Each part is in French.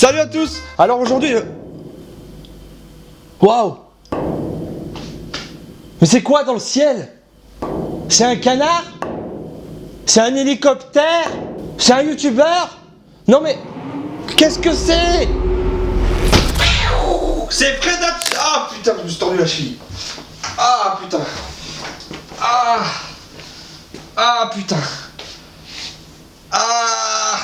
Salut à tous. Alors aujourd'hui... Waouh. Mais c'est quoi dans le ciel? C'est un canard? C'est un hélicoptère? C'est un youtubeur? Non mais... Qu'est-ce que c'est? C'est Fred. Ah putain, je me suis tordu la cheville. Ah putain. Ah putain. Ah.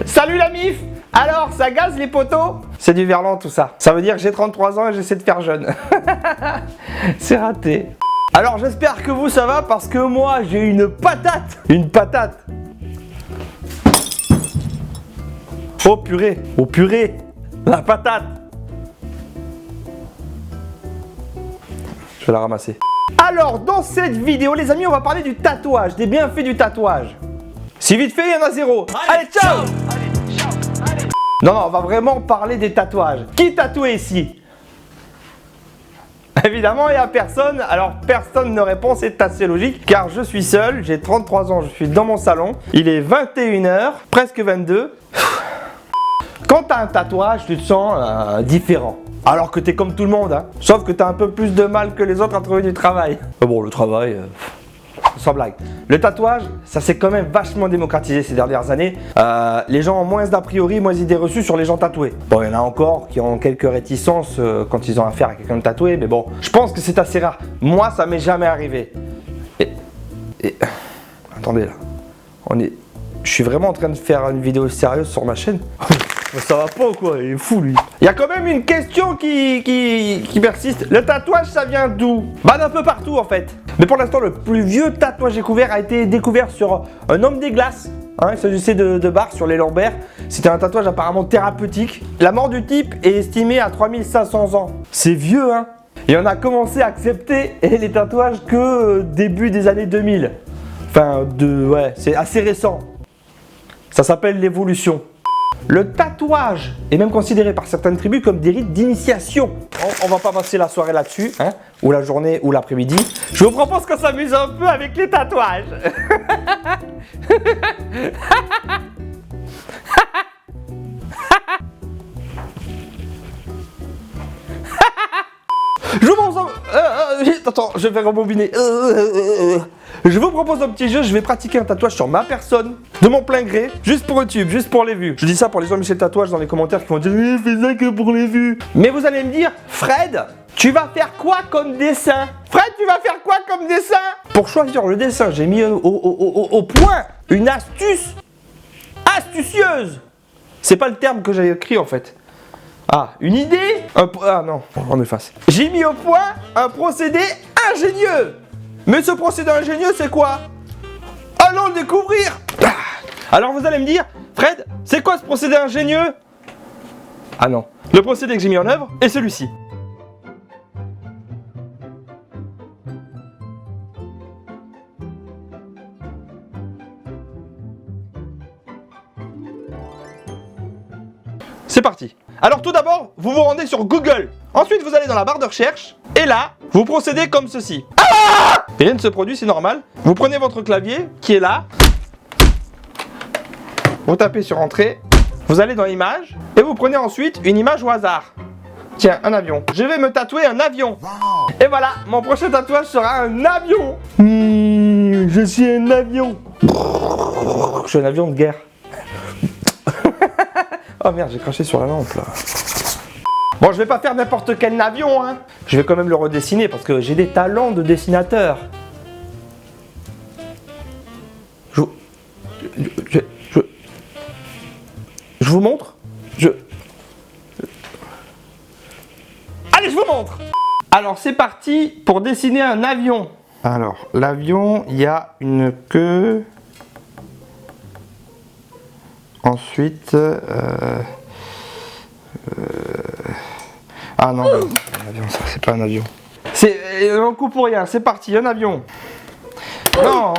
Salut la mif! Alors, ça gaze les potos? C'est du verlan tout ça. Ça veut dire que j'ai 33 ans et j'essaie de faire jeune. C'est raté. Alors j'espère que vous ça va parce que moi j'ai une patate. Une patate. Oh purée. Oh purée. La patate. Je vais la ramasser. Alors dans cette vidéo les amis on va parler du tatouage, des bienfaits du tatouage. Si vite fait il y en a zéro. Allez ciao. Non, on va vraiment parler des tatouages. Qui tatoue ici? Évidemment, il n'y a personne. Alors, personne ne répond, c'est assez logique. Car je suis seul, j'ai 33 ans, je suis dans mon salon. Il est 21h, presque 22. Quand tu as un tatouage, tu te sens différent. Alors que tu es comme tout le monde. Hein. Sauf que tu as un peu plus de mal que les autres à trouver du travail. Mais bon, le travail... Sans blague. Le tatouage, ça s'est quand même vachement démocratisé ces dernières années. Les gens ont moins d'a priori, moins d'idées reçues sur les gens tatoués. Bon, il y en a encore qui ont quelques réticences quand ils ont affaire à quelqu'un de tatoué, mais bon, je pense que c'est assez rare. Moi, ça m'est jamais arrivé. Attendez là, je suis vraiment en train de faire une vidéo sérieuse sur ma chaîne. Ça va pas ou quoi? Il est fou lui. Il y a quand même une question qui persiste. Le tatouage ça vient d'où? Bah d'un peu partout en fait. Mais pour l'instant le plus vieux tatouage découvert a été découvert sur un homme des glaces. Hein, il s'agissait de Bach sur les lombaires. C'était un tatouage apparemment thérapeutique. La mort du type est estimée à 3500 ans. C'est vieux hein. Et on a commencé à accepter les tatouages que début des années 2000. Enfin ouais, c'est assez récent. Ça s'appelle l'évolution. Le tatouage est même considéré par certaines tribus comme des rites d'initiation. On va pas passer la soirée là-dessus, hein, ou la journée, ou l'après-midi. Je vous propose qu'on s'amuse un peu avec les tatouages. Je vous propose... Attends, je vais rebobiner. Je vous propose un petit jeu, je vais pratiquer un tatouage sur ma personne, de mon plein gré, juste pour YouTube, juste pour les vues. Je dis ça pour les gens Michel Tatouage dans les commentaires qui vont dire « fais ça que pour les vues ». Mais vous allez me dire « Fred, tu vas faire quoi comme dessin? Fred, tu vas faire quoi comme dessin ?» Pour choisir le dessin, j'ai mis au point une astuce astucieuse. C'est pas le terme que j'ai écrit en fait. Ah, une idée? Ah non, on efface. J'ai mis au point un procédé ingénieux. Mais ce procédé ingénieux, c'est quoi? Allons le découvrir. Alors vous allez me dire, Fred, c'est quoi ce procédé ingénieux? Ah non, le procédé que j'ai mis en œuvre est celui-ci. C'est parti. Alors tout d'abord, vous vous rendez sur Google. Ensuite, vous allez dans la barre de recherche. Et là, vous procédez comme ceci. Ah! Rien ne se produit, c'est normal. Vous prenez votre clavier qui est là. Vous tapez sur Entrée. Vous allez dans Images. Et vous prenez ensuite une image au hasard. Tiens, un avion. Je vais me tatouer un avion. Et voilà, mon prochain tatouage sera un avion. Je suis un avion. Je suis un avion de guerre. Oh merde, j'ai craché sur la lampe là. Bon, je vais pas faire n'importe quel avion, hein. Je vais quand même le redessiner parce que j'ai des talents de dessinateur. Je vous montre. Allez, je vous montre. Alors, c'est parti pour dessiner un avion. Alors, l'avion, il y a une queue. Ensuite, ah non, un avion, ça c'est pas un avion. C'est un coup pour rien, c'est parti, un avion. Non.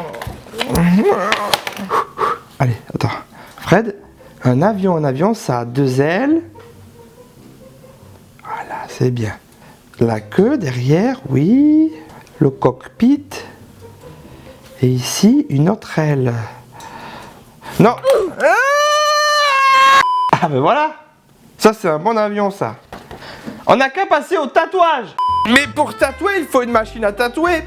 Allez, attends. Fred, un avion, ça a 2 ailes. Voilà, c'est bien. La queue derrière, oui. Le cockpit. Et ici, une autre aile. Non. Ah ben voilà. Ça, c'est un bon avion, ça. On n'a qu'à passer au tatouage. Mais pour tatouer, il faut une machine à tatouer.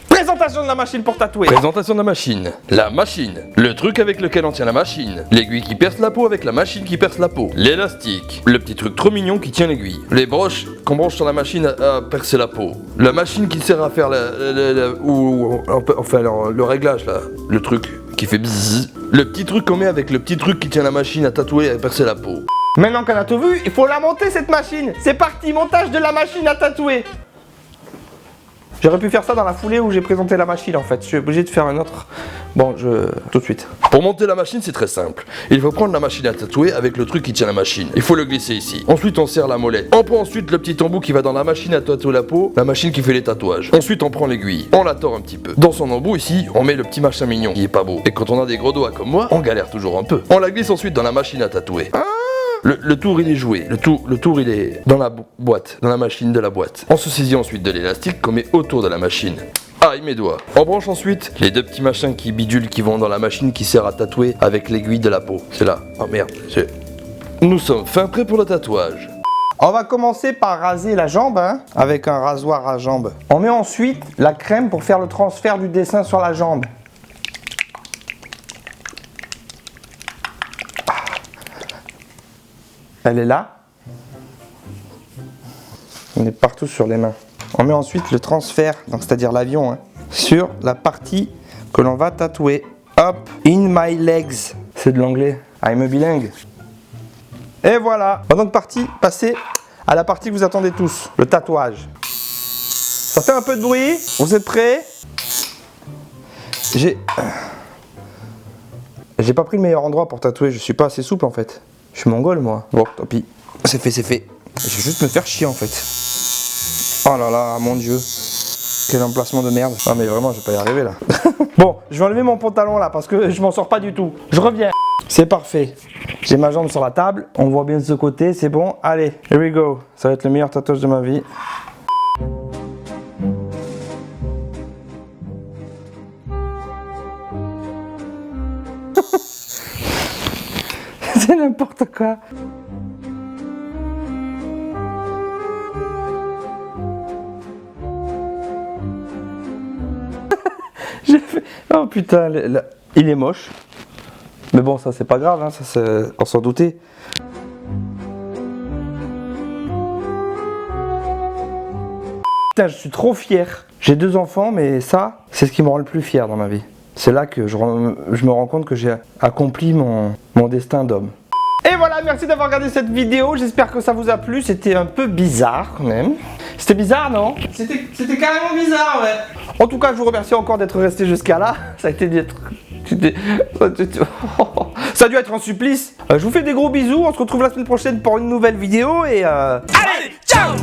Présentation de la machine pour tatouer. Présentation de la machine. La machine. Le truc avec lequel on tient la machine. L'aiguille qui perce la peau avec la machine qui perce la peau. L'élastique. Le petit truc trop mignon qui tient l'aiguille. Les broches qu'on branche sur la machine à percer la peau. La machine qui sert à faire le réglage là. Le truc qui fait bzzz. Le petit truc qu'on met avec le petit truc qui tient la machine à tatouer et à percer la peau. Maintenant qu'on a tout vu, il faut la monter cette machine. C'est parti, montage de la machine à tatouer. J'aurais pu faire ça dans la foulée où j'ai présenté la machine en fait. Je suis obligé de faire un autre. Bon, tout de suite. Pour monter la machine, c'est très simple. Il faut prendre la machine à tatouer avec le truc qui tient la machine. Il faut le glisser ici. Ensuite, on serre la molette. On prend ensuite le petit embout qui va dans la machine à tatouer la peau, la machine qui fait les tatouages. Ensuite, on prend l'aiguille. On la tord un petit peu. Dans son embout ici, on met le petit machin mignon qui est pas beau. Et quand on a des gros doigts comme moi, on galère toujours un peu. On la glisse ensuite dans la machine à tatouer. Le tour il est joué, le tour il est dans la boîte, dans la machine de la boîte. On se saisit ensuite de l'élastique qu'on met autour de la machine. Aïe mes doigts. On branche ensuite les 2 petits machins qui bidulent qui vont dans la machine qui sert à tatouer avec l'aiguille de la peau. C'est là. Oh merde. Nous sommes fin prêts pour le tatouage. On va commencer par raser la jambe hein, avec un rasoir à jambe. On met ensuite la crème pour faire le transfert du dessin sur la jambe. Elle est là. On est partout sur les mains. On met ensuite le transfert, donc c'est-à-dire l'avion, hein, sur la partie que l'on va tatouer. Hop, in my legs. C'est de l'anglais. I'm bilingue. Et voilà. On va donc passer à la partie que vous attendez tous, le tatouage. Ça fait un peu de bruit. Vous êtes prêts? J'ai pas pris le meilleur endroit pour tatouer. Je suis pas assez souple en fait. Je suis mongol moi. Bon, tant pis. C'est fait, c'est fait. Je vais juste me faire chier en fait. Oh là là, mon dieu. Quel emplacement de merde. Ah mais vraiment, je vais pas y arriver là. Bon, je vais enlever mon pantalon là parce que je m'en sors pas du tout. Je reviens. C'est parfait. J'ai ma jambe sur la table. On voit bien de ce côté, c'est bon. Allez, here we go. Ça va être le meilleur tatouage de ma vie. C'est n'importe quoi. J'ai fait... Oh putain, il est moche. Mais bon, ça c'est pas grave, hein, ça on s'en doutait. Putain, je suis trop fier. J'ai 2 enfants, mais ça, c'est ce qui me rend le plus fier dans ma vie. C'est là que je me rends compte que j'ai accompli mon destin d'homme. Et voilà, merci d'avoir regardé cette vidéo. J'espère que ça vous a plu. C'était un peu bizarre quand même. C'était bizarre, non? C'était carrément bizarre, ouais. En tout cas, je vous remercie encore d'être resté jusqu'à là. Ça a été ça a dû être un supplice. Je vous fais des gros bisous. On se retrouve la semaine prochaine pour une nouvelle vidéo. Et allez, ciao!